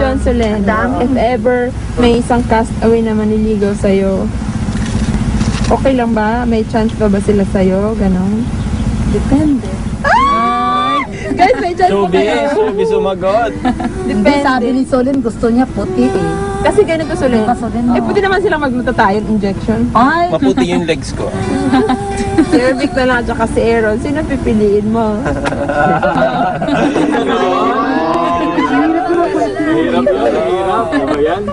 question, Solen. If ever may isang castaway na maniligaw sa'yo, okay lang ba? May chance ba sila sa'yo? Ganon? Depende. Guys, may chance ba kayo? Subi sumagot. Hindi, sabi ni Solen, gusto niya puti eh. Kasi ganito, Solen. Pwede naman silang maglutatayan injection. Ay! Maputi yung legs ko. Si Ervic na lang at saka si Aaron. Sino pipiliin mo? Hirap yan.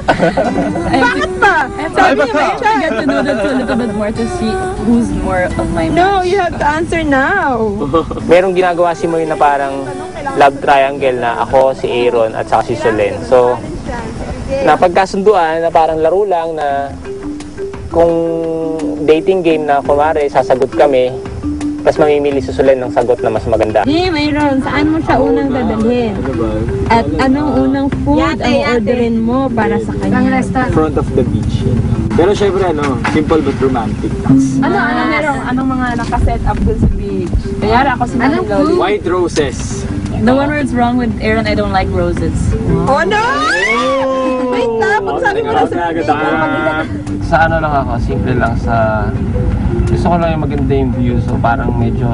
Bakit ba? Sabi niya may I get to know that a little bit more to see who's more of my match. No, you have to answer now. Merong ginagawa si Moy na parang love triangle na ako, si Aaron at saka si Solen. So, napagkasunduan na parang laro lang na kung dating game na kumare, sasagot kami, tapos mamimili si Solen ng sagot na mas maganda. Mayroon. Saan mo siya unang dadalhin? At anong unang food ang orderin mo para sa kanya? Front of the beach. Pero syempre simple but romantic. Anong mga nakaset up dun sa beach? Kaya ako si Mami Loli. White roses. The one where it's wrong with Aaron, I don't like roses. Oh no! Wait na, pagsabi mo na sa Sa ano lang ako, simple lang sa... Gusto ko lang yung maganda yung view, so parang medyo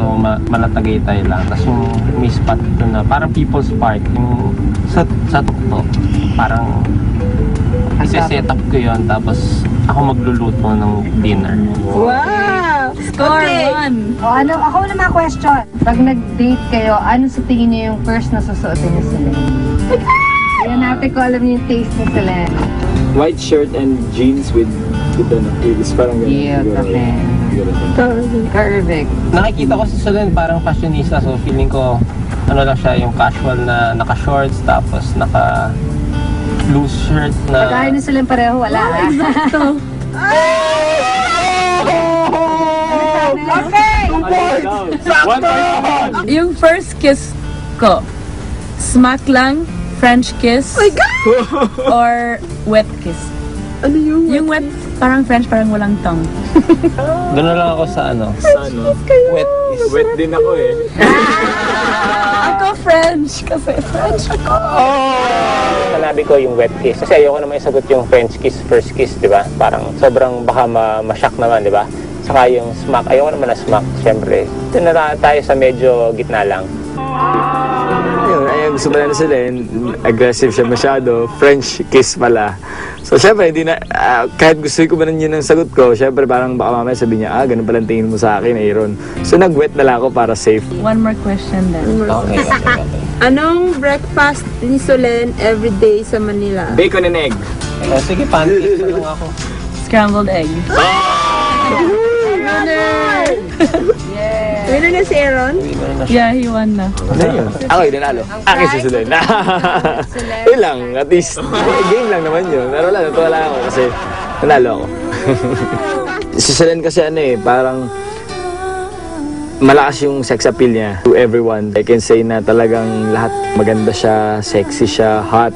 malatagaytay lang. Tapos yung may spot doon na parang People's Park, yung sa tuktok. Parang isi-set up ko yun, tapos ako magluluto ng dinner. Wow! Score one! O ako na mga question. Pag nag-date kayo, ano sa tingin niyo yung first na susuotin niyo sila? Yan natin ko alam niyo yung taste mo sila. White shirt and jeans with is parang Curvic. Nakikita ko si Solen parang fashionista, so feeling ko lang siya yung casual na naka-shorts, tapos naka-loose shirt na... Pagkain na sila pareho, wala. Exacto. Okay! Yung first kiss ko, smack lang, French kiss, or wet kiss. Ano Yung wet, parang French, parang walang tongue. Doon lang ako sa wet is... Wet din ako eh. Ako French, kasi French ako. Sanabi ko yung wet kiss. Kasi ayoko naman isagot yung French kiss, first kiss, di ba? Parang sobrang baka ma-shock naman, di ba? Saka yung smack, ayoko naman na smack, syempre. Ito na tayo sa medyo gitna lang. Ayun, gusto pala na sila, aggressive siya masyado, French kiss pala. So syempre, kahit gusto ko ba yun ang sagot ko, syempre parang baka mamaya sabi niya, ganun pala tingin mo sa akin, Aaron. So nag-wet na lang ako para safe. One more question then. Okay. Anong breakfast ni Solen everyday sa Manila? Bacon and egg. Sige, pancake na lang ako. Scrambled egg. Winner na si Aaron? Yeah, he won na. Ano yun? Ako yung nanalo. Akin susunod. Yun lang, at least, game lang naman yun. Pero wala, natuwa lang ako kasi nanalo ako. Si Solen kasi parang malakas yung sex appeal niya to everyone. I can say na talagang lahat maganda siya, sexy siya, hot.